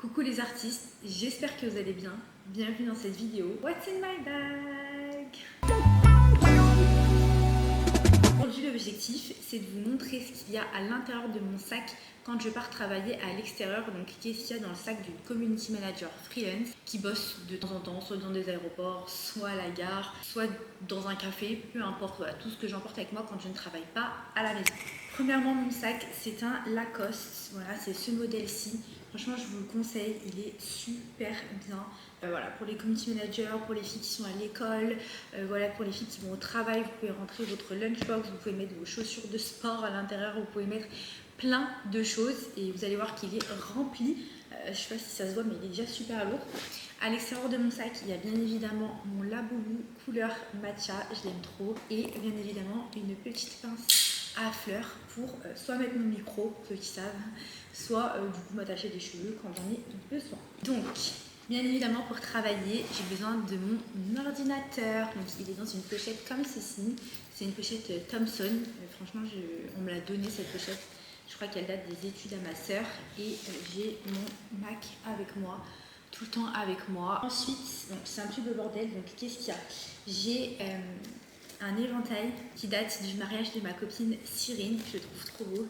Coucou les artistes, j'espère que vous allez bien. Bienvenue dans cette vidéo. What's in my bag? Aujourd'hui l'objectif c'est de vous montrer ce qu'il y a à l'intérieur de mon sac quand je pars travailler à l'extérieur. Donc qu'est-ce qu'il y a dans le sac d'une community manager freelance qui bosse de temps en temps, soit dans des aéroports, soit à la gare, soit dans un café, peu importe, voilà, tout ce que j'emporte avec moi quand je ne travaille pas à la maison. Premièrement, mon sac, c'est un Lacoste, voilà, c'est ce modèle-ci. Franchement, je vous le conseille, il est super bien. Voilà, pour les community managers, pour les filles qui sont à l'école, voilà, pour les filles qui vont au travail, vous pouvez rentrer votre lunchbox, vous pouvez mettre vos chaussures de sport à l'intérieur, vous pouvez mettre plein de choses et vous allez voir qu'il est rempli. Je ne sais pas si ça se voit, mais il est déjà super lourd. À l'extérieur de mon sac, il y a bien évidemment mon Laboubou couleur matcha, je l'aime trop, et bien évidemment une petite pince à fleurs pour soit mettre mon micro, pour ceux qui savent, soit du coup m'attacher des cheveux quand j'en ai besoin. Donc, bien évidemment, pour travailler, j'ai besoin de mon ordinateur. Donc, il est dans une pochette comme ceci. C'est une pochette Thomson. Franchement, on me l'a donné cette pochette. Je crois qu'elle date des études à ma sœur. Et j'ai mon Mac avec moi, tout le temps avec moi. Ensuite, c'est un tube au bordel. Donc, qu'est-ce qu'il y a? J'ai un éventail qui date du mariage de ma copine Cyrine. Je le trouve trop beau.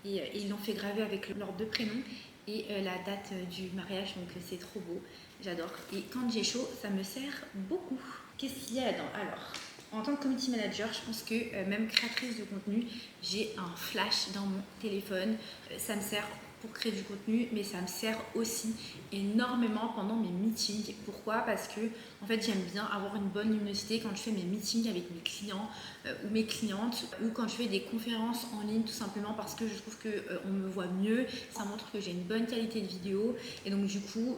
Et ils l'ont fait graver avec leurs deux prénoms et la date du mariage, donc c'est trop beau, j'adore. Et quand j'ai chaud, ça me sert beaucoup. Qu'est-ce qu'il y a là-dedans? Alors, en tant que community manager, je pense que même créatrice de contenu, j'ai un flash dans mon téléphone. Ça me sert pour créer du contenu, mais ça me sert aussi énormément pendant mes meetings. Pourquoi? Parce que en fait, j'aime bien avoir une bonne luminosité quand je fais mes meetings avec mes clients ou mes clientes, ou quand je fais des conférences en ligne, tout simplement parce que je trouve qu'on me voit mieux, ça montre que j'ai une bonne qualité de vidéo. Et donc du coup,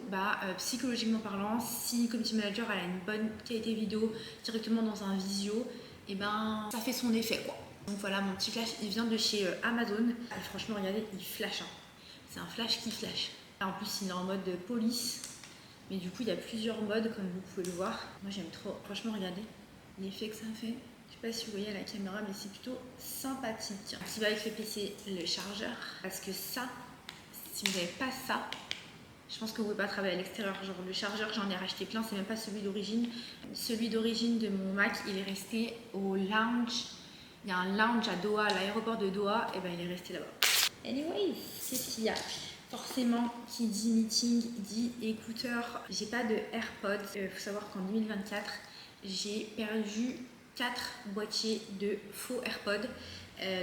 psychologiquement parlant, si community manager elle a une bonne qualité vidéo directement dans un visio, et ben ça fait son effet quoi. Donc voilà, mon petit flash, il vient de chez Amazon. Et franchement, regardez, il flash. C'est un flash qui flash. En plus, il est en mode police. Mais du coup, il y a plusieurs modes, comme vous pouvez le voir. Moi, j'aime trop. Franchement, regardez l'effet que ça fait. Je sais pas si vous voyez à la caméra, mais c'est plutôt sympathique. Qui va avec le PC, le chargeur. Parce que ça, si vous n'avez pas ça, je pense que vous ne pouvez pas travailler à l'extérieur. Genre le chargeur, j'en ai racheté plein, c'est même pas celui d'origine. Celui d'origine de mon Mac, il est resté au lounge. Il y a un lounge à Doha, à l'aéroport de Doha, et ben il est resté là-bas. Anyways, qu'est-ce qu'il y a? Forcément, qui dit meeting, dit écouteur. J'ai pas de AirPods. Faut savoir qu'en 2024, j'ai perdu 4 boîtiers de faux AirPods.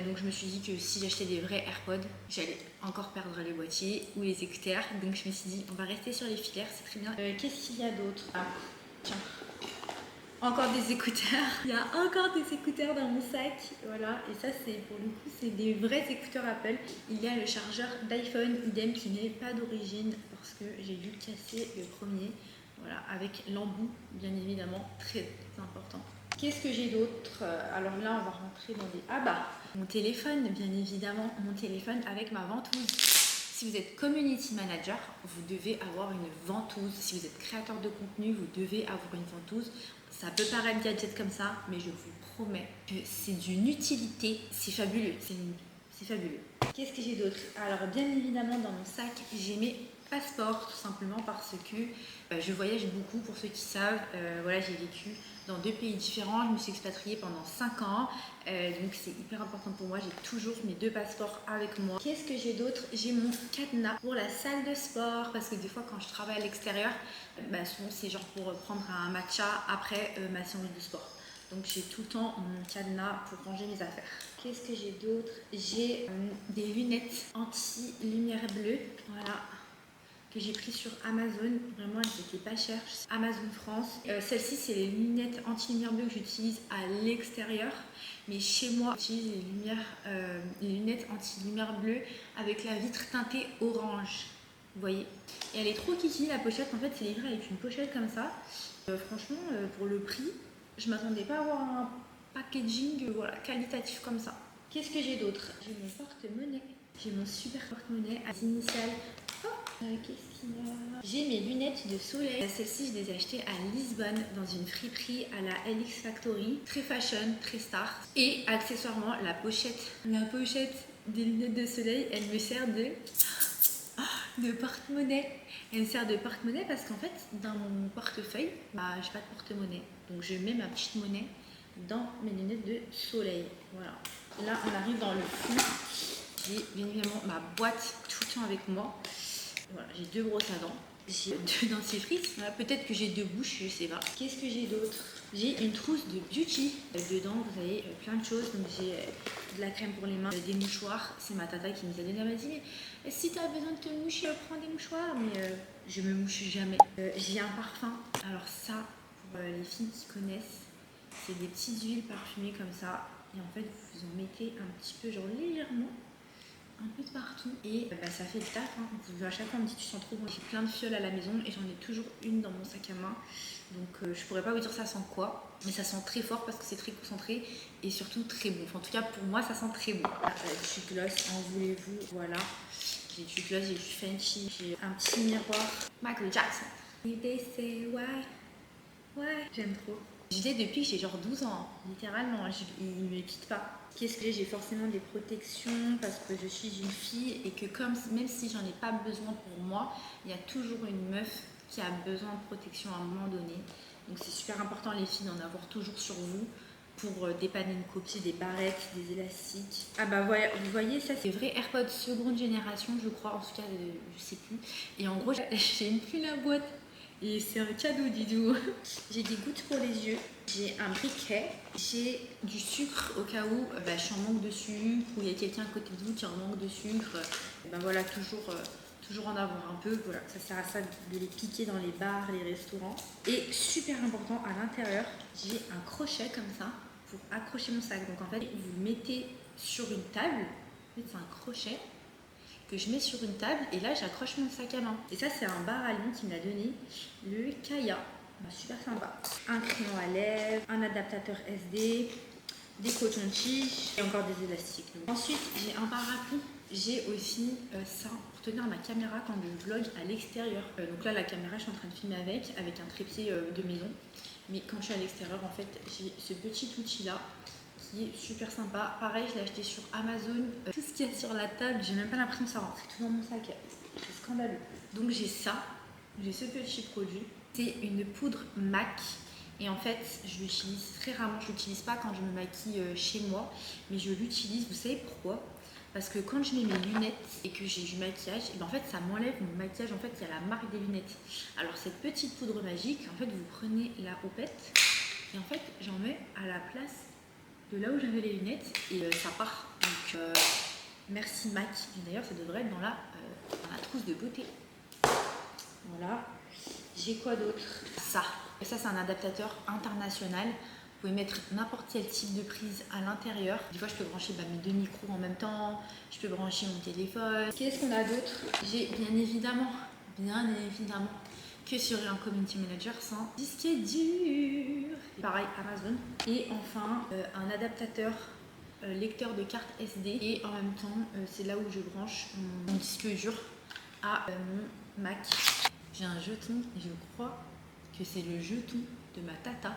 Donc je me suis dit que si j'achetais des vrais AirPods, j'allais encore perdre les boîtiers ou les écouteurs. Donc je me suis dit, on va rester sur les filaires, c'est très bien. Qu'est-ce qu'il y a d'autre? Ah, tiens. Encore des écouteurs. Il y a encore des écouteurs dans mon sac. Voilà. Et ça, c'est pour le coup, c'est des vrais écouteurs Apple. Il y a le chargeur d'iPhone idem qui n'est pas d'origine parce que j'ai dû casser le premier. Voilà. Avec l'embout, bien évidemment, très important. Qu'est-ce que j'ai d'autre? Alors là, on va rentrer dans des... Ah bah, mon téléphone, bien évidemment. Mon téléphone avec ma ventouse. Si vous êtes community manager, vous devez avoir une ventouse. Si vous êtes créateur de contenu, vous devez avoir une ventouse. Ça peut paraître gadget comme ça, mais je vous promets que c'est d'une utilité. C'est fabuleux, c'est fabuleux. Qu'est-ce que j'ai d'autre? Alors bien évidemment dans mon sac, j'ai mes passeports, tout simplement parce que je voyage beaucoup, pour ceux qui savent. Voilà, j'ai vécu dans 2 pays différents, je me suis expatriée pendant 5 ans, donc c'est hyper important pour moi, j'ai toujours mes 2 passeports avec moi. Qu'est-ce que j'ai d'autre? J'ai mon cadenas pour la salle de sport, parce que des fois quand je travaille à l'extérieur, souvent c'est genre pour prendre un matcha après ma séance de sport. Donc j'ai tout le temps mon cadenas pour ranger mes affaires. Qu'est-ce que j'ai d'autre? J'ai des lunettes anti-lumière bleue, voilà, que j'ai pris sur Amazon. Vraiment, elles étaient pas chères. Amazon France. Celle-ci, c'est les lunettes anti-lumière bleue que j'utilise à l'extérieur. Mais chez moi, j'utilise les lunettes anti-lumière bleue avec la vitre teintée orange. Vous voyez? Et elle est trop kiki, la pochette. En fait, c'est livré avec une pochette comme ça. Franchement, pour le prix, je m'attendais pas à avoir un packaging voilà, qualitatif comme ça. Qu'est-ce que j'ai d'autre? J'ai mon porte-monnaie. J'ai mon super porte-monnaie à initiales. Qu'est-ce qu'il y a? J'ai mes lunettes de soleil. Celles-ci, je les ai achetées à Lisbonne dans une friperie à la LX Factory. Très fashion, très star. Et accessoirement, la pochette des lunettes de soleil, elle me sert de de porte-monnaie. Elle me sert de porte-monnaie parce qu'en fait, dans mon portefeuille, j'ai pas de porte-monnaie. Donc je mets ma petite monnaie dans mes lunettes de soleil. Voilà. Là, on arrive dans le fond. J'ai bien évidemment ma boîte tout le temps avec moi. Voilà, j'ai 2 brosses à dents. J'ai 2 dentifrices. Voilà, peut-être que j'ai 2 bouches, je sais pas. Qu'est-ce que j'ai d'autre? J'ai une trousse de beauty. Dedans, vous avez plein de choses. Donc j'ai de la crème pour les mains, des mouchoirs. C'est ma tata qui nous a donné. Elle m'a dit, mais si tu as besoin de te moucher, prends des mouchoirs. Mais je me mouche jamais. J'ai un parfum. Alors ça, pour les filles qui connaissent, c'est des petites huiles parfumées comme ça. Et en fait, vous en mettez un petit peu, genre légèrement, un peu de partout. Et ça fait le taf. Hein. À chaque fois, on me dit, tu sens trop bon. J'ai plein de fioles à la maison et j'en ai toujours une dans mon sac à main. Donc, je pourrais pas vous dire ça sent quoi. Mais ça sent très fort parce que c'est très concentré et surtout très bon. Enfin, en tout cas, pour moi, ça sent très bon. Du gloss, en voulez-vous? Voilà. J'ai du gloss, j'ai du Fenty, j'ai un petit miroir. Michael Jackson. Et they say why? Ouais, j'aime trop. Je l'ai depuis que j'ai genre 12 ans, littéralement, il ne me quitte pas. Qu'est-ce que j'ai forcément des protections parce que je suis une fille et que même si j'en ai pas besoin pour moi, il y a toujours une meuf qui a besoin de protection à un moment donné. Donc c'est super important les filles d'en avoir toujours sur vous pour dépanner une copie, des barrettes, des élastiques. Ah bah voilà, vous voyez ça c'est vrai AirPods seconde génération je crois, en tout cas je sais plus. Et en gros j'ai même plus la boîte. Et c'est un cadeau, Didou. J'ai des gouttes pour les yeux, j'ai un briquet, j'ai du sucre au cas où je suis en manque de sucre ou il y a quelqu'un à côté de vous qui est en manque de sucre. Et ben voilà, toujours en avoir un peu. Voilà, ça sert à ça de les piquer dans les bars, les restaurants. Et super important, à l'intérieur, j'ai un crochet comme ça pour accrocher mon sac. Donc en fait, vous le mettez sur une table. En fait, c'est un crochet que je mets sur une table et là j'accroche mon sac à main. Et ça c'est un bar à Lyon qui me l'a donné, le Kaya. Super sympa. Un crayon à lèvres, un adaptateur SD, des cotons-tiges et encore des élastiques. Ensuite j'ai un parapluie. J'ai aussi ça pour tenir ma caméra quand je vlog à l'extérieur. Donc là la caméra je suis en train de filmer avec un trépied de maison. Mais quand je suis à l'extérieur en fait j'ai ce petit outil là qui est super sympa. Pareil, je l'ai acheté sur Amazon. Tout ce qu'il y a sur la table, j'ai même pas l'impression que ça rentre tout dans mon sac. C'est scandaleux. Donc j'ai ça, j'ai ce petit produit. C'est une poudre MAC. Et en fait, je l'utilise très rarement. Je l'utilise pas quand je me maquille chez moi, mais je l'utilise. Vous savez pourquoi? Parce que quand je mets mes lunettes et que j'ai du maquillage, et ben en fait ça m'enlève mon maquillage. En fait, il y a la marque des lunettes. Alors cette petite poudre magique, en fait, vous prenez la houppette et en fait j'en mets à la place de là où j'avais les lunettes et ça part. Donc merci MAC. D'ailleurs ça devrait être dans la trousse de beauté. Voilà. J'ai quoi d'autre? Ça c'est un adaptateur international. Vous pouvez mettre n'importe quel type de prise à l'intérieur. Des fois je peux brancher mes 2 micros en même temps. Je peux brancher mon téléphone. Qu'est-ce qu'on a d'autre? J'ai bien évidemment que sur un community manager sans disquet dur. Pareil Amazon. Et enfin un adaptateur lecteur de carte SD et en même temps c'est là où je branche mon disque dur à mon Mac. J'ai un jeton et je crois que c'est le jeton de ma tata.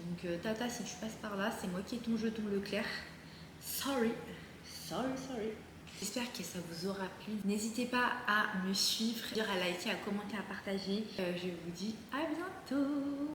Donc tata, si tu passes par là, c'est moi qui ai ton jeton Leclerc. Sorry. J'espère que ça vous aura plu. N'hésitez pas à me suivre, à liker, à commenter, à partager. Je vous dis à bientôt.